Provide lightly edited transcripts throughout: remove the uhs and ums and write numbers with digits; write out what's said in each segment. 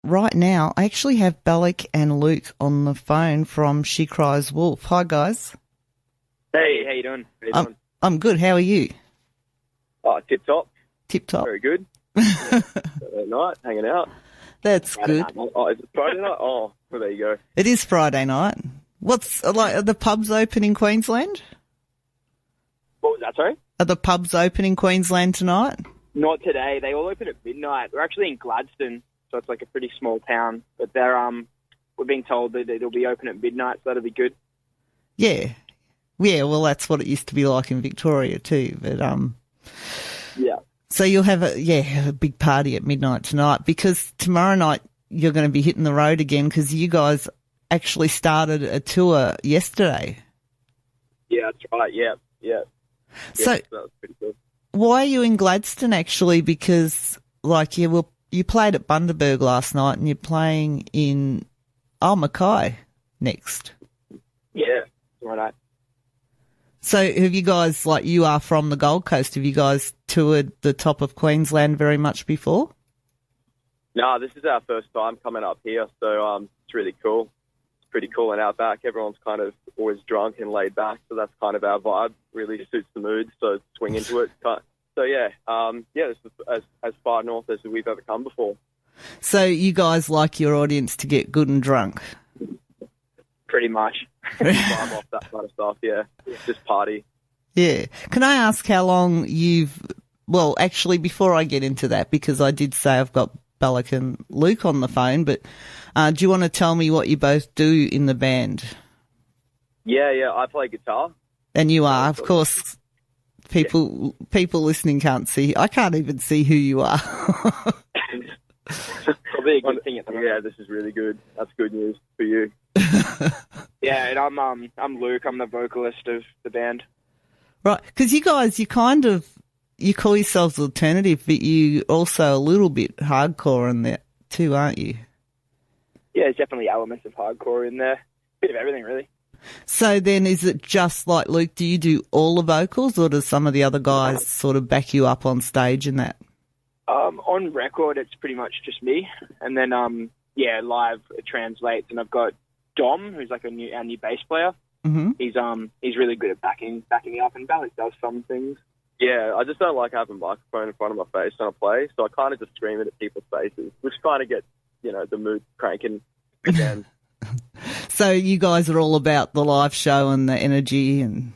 right now, I actually have Belic and Luke on the phone from Cries Wolf. Hi, guys. Hey, how you doing? I'm good. How are you? Oh, tip top. Tip top. Very good. Night, hanging out. That's Friday good. Night. Oh, is it Friday night? Oh, well, there you go. It is Friday night. What's are the pubs open in Queensland? What was that, sorry? Are the pubs open in Queensland tonight? Not today. They all open at midnight. We're actually in Gladstone, so it's like a pretty small town. But they're we're being told that it'll be open at midnight, so that'll be good. Yeah. Yeah, well, that's what it used to be like in Victoria too. But yeah. So you'll have a big party at midnight tonight, because tomorrow night you're going to be hitting the road again, because you guys actually started a tour yesterday. Yeah, that's right. Yeah. So that was pretty cool. Why are you in Gladstone actually? Because you played at Bundaberg last night, and you're playing in Mackay next. Yeah, right. So have you guys, you are from the Gold Coast, have you guys toured the top of Queensland very much before? No, this is our first time coming up here, so it's really cool. It's pretty cool and outback. Everyone's kind of always drunk and laid back, so that's kind of our vibe. Really suits the mood, so swing into it. So yeah, this is as far north as we've ever come before. So you guys like your audience to get good and drunk? Pretty much. Vibe off that kind of stuff, yeah. Just party. Yeah. Can I ask how long actually, before I get into that, because I did say I've got Belic and Luke on the phone, but do you want to tell me what you both do in the band? Yeah, I play guitar. And you are, of course. People listening can't see. I can't even see who you are. Probably a good thing at the moment. Yeah, this is really good. That's good news for you. Yeah, and I'm Luke. I'm the vocalist of the band. Right, because you guys, you call yourselves alternative, but you also a little bit hardcore in there too, aren't you? Yeah, there's definitely elements of hardcore in there. Bit of everything, really. So then is it just like Luke, do you do all the vocals, or does some of the other guys sort of back you up on stage and that? On record, it's pretty much just me. And then, live it translates. And I've got Dom, who's like our new bass player. Mm-hmm. He's really good at backing me up, and Belic does some things. Yeah, I just don't like having a microphone in front of my face when I play, so I kind of just scream it at people's faces, which kind of gets, the mood cranking again. So you guys are all about the live show and the energy and...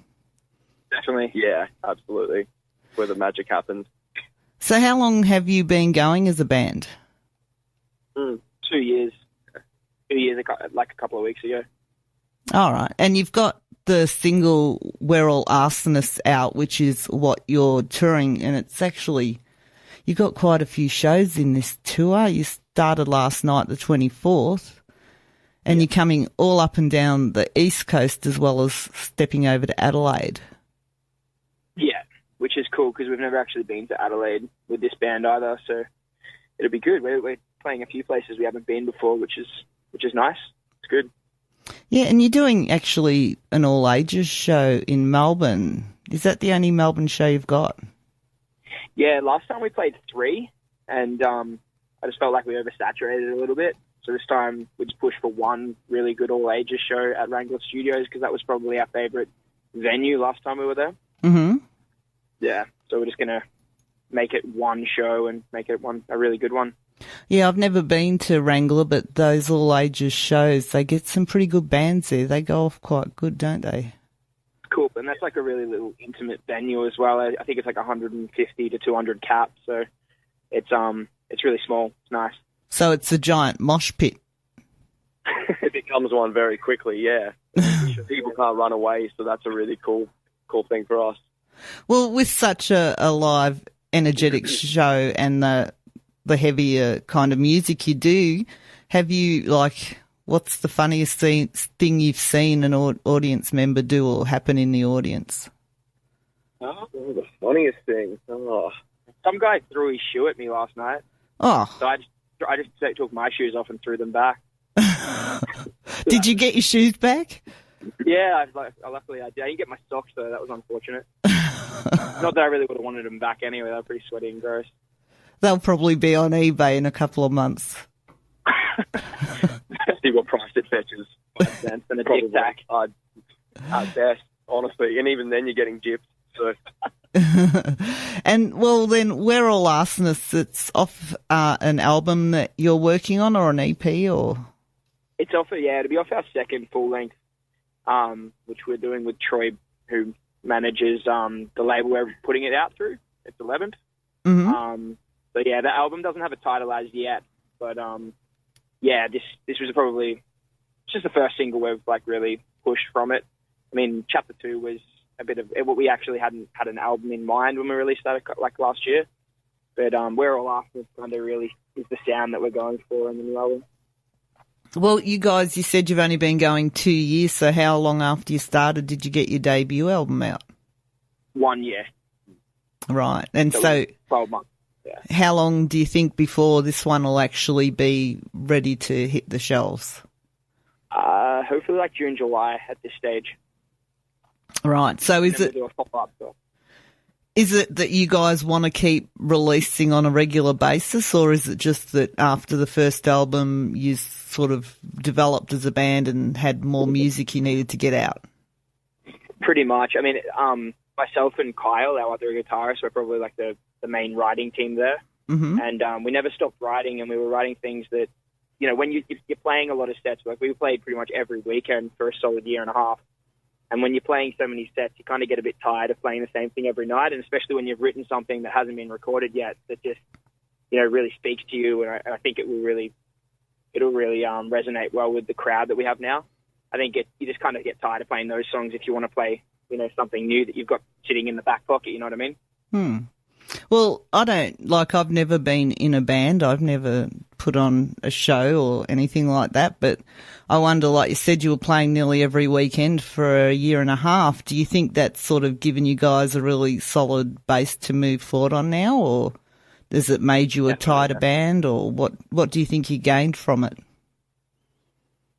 Definitely. Yeah, absolutely. Where the magic happens. So how long have you been going as a band? 2 years. 2 years, like a couple of weeks ago. All right. And you've got the single We're All Arsonists out, which is what you're touring, and it's actually... You've got quite a few shows in this tour. You started last night, the 24th. And you're coming all up and down the East Coast as well as stepping over to Adelaide. Yeah, which is cool because we've never actually been to Adelaide with this band either, so it'll be good. We're playing a few places we haven't been before, which is nice. It's good. Yeah, and you're doing actually an all-ages show in Melbourne. Is that the only Melbourne show you've got? Yeah, last time we played 3, and I just felt like we oversaturated it a little bit. So this time we just pushed for one really good all-ages show at Wrangler Studios because that was probably our favourite venue last time we were there. Mm-hmm. Yeah, so we're just going to make it one show and make it a really good one. Yeah, I've never been to Wrangler, but those all-ages shows, they get some pretty good bands there. They go off quite good, don't they? Cool, and that's like a really little intimate venue as well. I think it's like 150 to 200 caps, so it's really small. It's nice. So it's a giant mosh pit. It becomes one very quickly, yeah. People can't run away, so that's a really cool thing for us. Well, with such a live, energetic show and the heavier kind of music you do, have you, what's the funniest thing you've seen an audience member do or happen in the audience? Oh, the funniest thing? Oh. Some guy threw his shoe at me last night. Oh. So I just took my shoes off and threw them back. Did you get your shoes back? Yeah, luckily I did. I didn't get my socks, though. That was unfortunate. Not that I really would have wanted them back anyway. They were pretty sweaty and gross. They'll probably be on eBay in a couple of months. See what price it fetches. 5 cents and a tic tac. At best, honestly. And even then you're getting gypped. So. And, well, then, We're All Arsonists, it's off an album that you're working on, or an EP, or...? It's off, it'll be off our second full-length, which we're doing with Troy, who manages the label we're putting it out through. It's 11th. Mm-hmm. So, the album doesn't have a title as yet, but, this was probably just the first single we've, really pushed from it. I mean, Chapter 2 was a bit of what we actually hadn't had an album in mind when we released that last year. But We're All Arsonists kind of really is the sound that we're going for in the new album. Well, you guys, you said you've only been going 2 years, so how long after you started did you get your debut album out? 1 year. Right. And so 12 months. Yeah. How long do you think before this one will actually be ready to hit the shelves? Hopefully June, July at this stage. Right. So is it that you guys want to keep releasing on a regular basis, or is it just that after the first album you sort of developed as a band and had more music you needed to get out? Pretty much. I mean, myself and Kyle, our other guitarist, were probably the main writing team there. Mm-hmm. And we never stopped writing, and we were writing things that, when you're playing a lot of sets, we played pretty much every weekend for a solid year and a half. And when you're playing so many sets, you kind of get a bit tired of playing the same thing every night, and especially when you've written something that hasn't been recorded yet that just, really speaks to you. And I think it'll really resonate well with the crowd that we have now. I think you just kind of get tired of playing those songs if you want to play, something new that you've got sitting in the back pocket, you know what I mean? Well, I've never been in a band. I've never put on a show or anything like that, but I wonder, like you said, you were playing nearly every weekend for a year and a half. Do you think that's sort of given you guys a really solid base to move forward on now, or has it made you a tighter band, or what do you think you gained from it?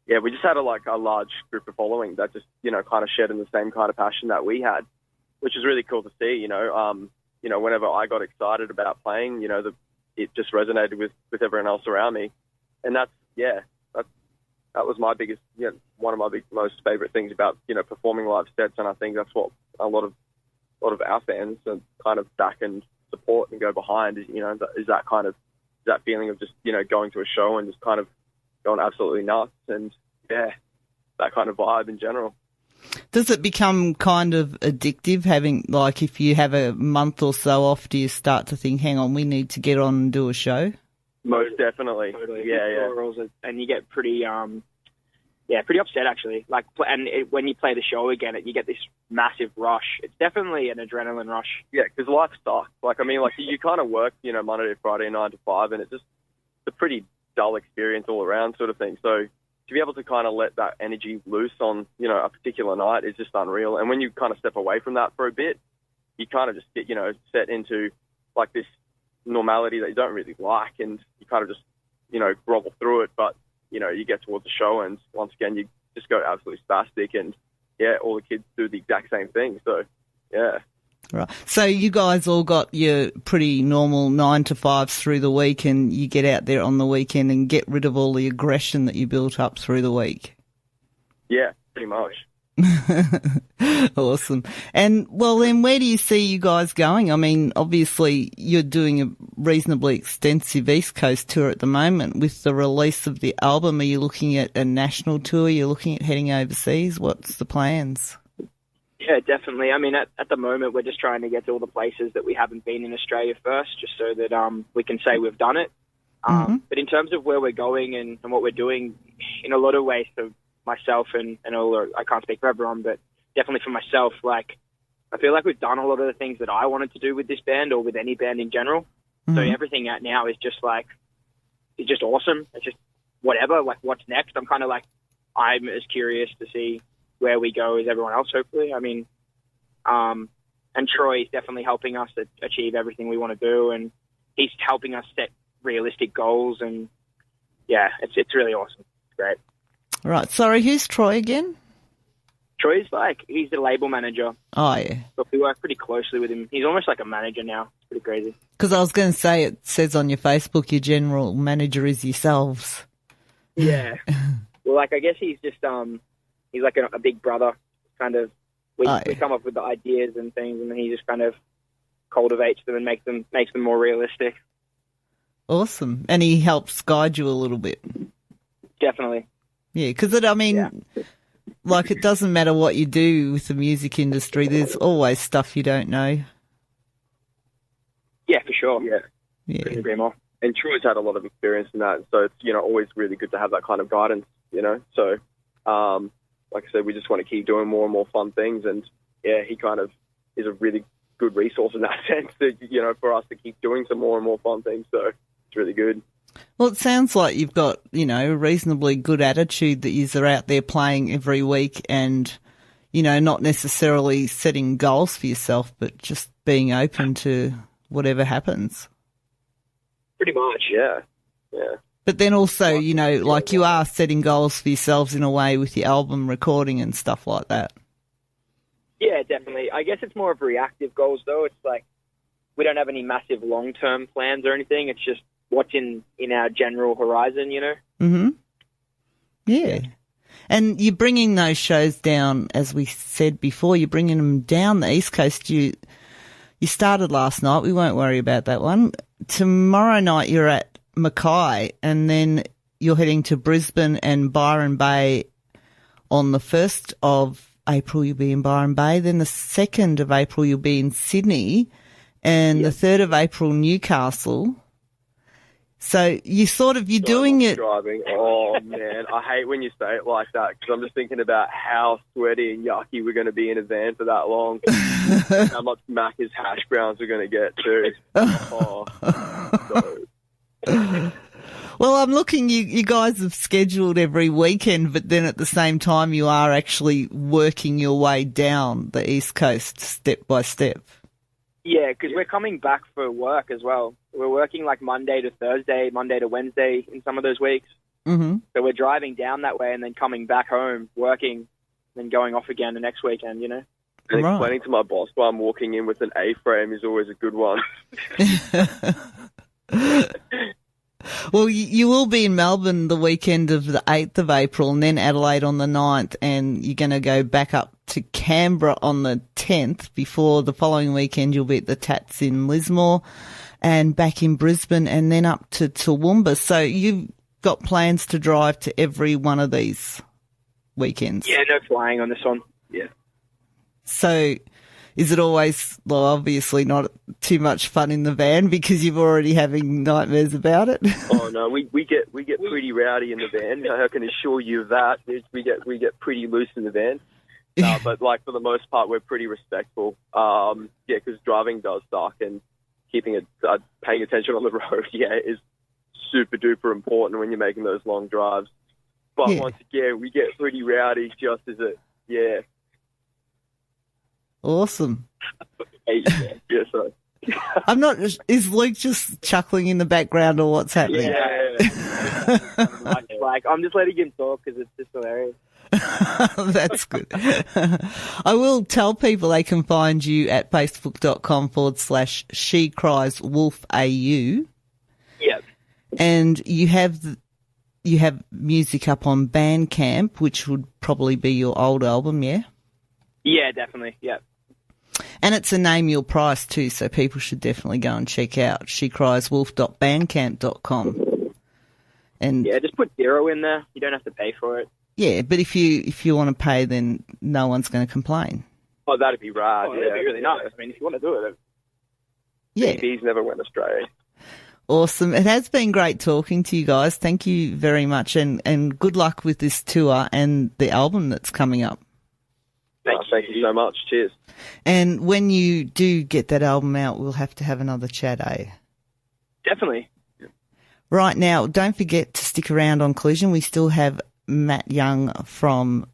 Yeah, we just had a large group of following that just, kind of shared in the same kind of passion that we had, which is really cool to see, whenever I got excited about playing, it just resonated with everyone else around me. And that was my biggest, one of my most favorite things about, performing live sets. And I think that's what a lot of our fans kind of back and support and go behind is, is that feeling of just, going to a show and just kind of going absolutely nuts. And that kind of vibe in general. Does it become kind of addictive having, if you have a month or so off, do you start to think, hang on, we need to get on and do a show? Most definitely. Totally. Yeah. And you get pretty upset actually. When you play the show again, you get this massive rush. It's definitely an adrenaline rush. Yeah, because life sucks. You kind of work, Monday to Friday, 9 to 5, and it's a pretty dull experience all around sort of thing. So to be able to kind of let that energy loose on, a particular night is just unreal. And when you kind of step away from that for a bit, you kind of just get, set into this normality that you don't really like, and you kind of just, grovel through it. But, you get towards the show and once again, you just go absolutely spastic, and all the kids do the exact same thing. So, yeah. Right. So you guys all got your pretty normal 9 to 5s through the week, and you get out there on the weekend and get rid of all the aggression that you built up through the week. Yeah, pretty much. Awesome. And, well, then where do you see you guys going? I mean, obviously you're doing a reasonably extensive East Coast tour at the moment. With the release of the album, are you looking at a national tour? Are you looking at heading overseas? What's the plans? Yeah, definitely. I mean, at the moment, we're just trying to get to all the places that we haven't been in Australia first, just so that we can say we've done it. But in terms of where we're going and what we're doing, in a lot of ways, for myself and all, I can't speak for everyone, but definitely for myself, I feel like we've done a lot of the things that I wanted to do with this band or with any band in general. So everything out now is just it's just awesome. It's just whatever, what's next. I'm kind of I'm as curious to see where we go as everyone else, hopefully. I mean, and Troy's definitely helping us achieve everything we want to do, and he's helping us set realistic goals, and it's really awesome. It's great. Right. Sorry, who's Troy again? Troy's he's the label manager. Oh, yeah. But we work pretty closely with him. He's almost like a manager now. It's pretty crazy. Because I was going to say, it says on your Facebook your general manager is yourselves. Yeah. Well, like, I guess he's just, he's like a big brother, kind of. We come up with the ideas and things, and then he just kind of cultivates them and makes them more realistic. Awesome. And he helps guide you a little bit. Definitely. Yeah, because like, it doesn't matter what you do with the music industry, there's always stuff you don't know. Yeah, for sure. Yeah. Couldn't agree more. And Troy's had a lot of experience in that, so it's, always really good to have that kind of guidance, So, like I said, we just want to keep doing more and more fun things, and, he kind of is a really good resource in that sense, that, for us to keep doing some more and more fun things, so it's really good. Well, it sounds like you've got, a reasonably good attitude that you're out there playing every week and, not necessarily setting goals for yourself, but just being open to whatever happens. Pretty much, yeah. But then also, like, you are setting goals for yourselves in a way with your album recording and stuff like that. Yeah, definitely. I guess it's more of reactive goals, though. It's like we don't have any massive long-term plans or anything. It's just what's in our general horizon, Mm-hmm. Yeah. And you're bringing those shows down, as we said before, you're bringing them down the East Coast. You started last night. We won't worry about that one. Tomorrow night you're at Mackay, and then you're heading to Brisbane and Byron Bay on the 1st of April. You'll be in Byron Bay. Then the 2nd of April you'll be in Sydney, and the 3rd of April Newcastle. So you're doing it. Driving. Oh man, I hate when you say it like that, because I'm just thinking about how sweaty and yucky we're going to be in a van for that long. How much Macca's hash browns we're going to get too. Well, I'm looking. You guys have scheduled every weekend, but then at the same time you are actually working your way down the East Coast step by step. Yeah, because we're coming back for work as well. We're working like Monday to Thursday, Monday to Wednesday in some of those weeks. Mm-hmm. So we're driving down that way and then coming back home, working, then going off again the next weekend, And explaining to my boss why I'm walking in with an A-frame is always a good one. Well, you will be in Melbourne the weekend of the 8th of April, and then Adelaide on the 9th, and you're going to go back up to Canberra on the 10th before the following weekend you'll be at the Tats in Lismore and back in Brisbane and then up to Toowoomba. So you've got plans to drive to every one of these weekends? Yeah, no flying on this one. Yeah. So is it always, well, obviously not too much fun in the van because you're already having nightmares about it? Oh no, we get pretty rowdy in the van. I can assure you of that. We get pretty loose in the van. But like for the most part, we're pretty respectful. Because driving does suck, and paying attention on the road, is super duper important when you're making those long drives. But once again, we get pretty rowdy just as it, Awesome. So. I'm not. Is Luke just chuckling in the background, or what's happening? Yeah. Like I'm just letting him talk because it's just hilarious. That's good. I will tell people they can find you at facebook.com/She Cries Wolf AU. Yep. And you have music up on Bandcamp, which would probably be your old album, yeah? Yeah, definitely. Yep. And it's a name your price too, so people should definitely go and check out shecrieswolf.bandcamp.com. And just put 0 in there. You don't have to pay for it. Yeah, but if you want to pay, then no one's going to complain. Oh, that'd be rad. That'd be really nice. I mean, if you want to do it. CDs never went astray. Awesome. It has been great talking to you guys. Thank you very much, and good luck with this tour and the album that's coming up. Thank you so much. Cheers. And when you do get that album out, we'll have to have another chat, eh? Definitely. Right now, don't forget to stick around on Collision. We still have Matt Young from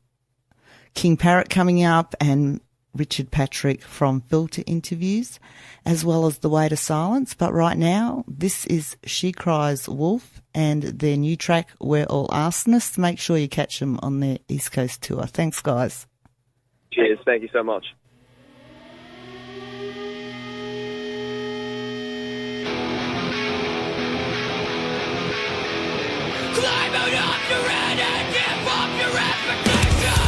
King Parrot coming up and Richard Patrick from Filter Interviews, as well as The Way to Silence. But right now, this is She Cries Wolf and their new track, We're All Arsonists. Make sure you catch them on their East Coast tour. Thanks, guys. Cheers. Thank you so much. Climb out of your head and give up your reputation.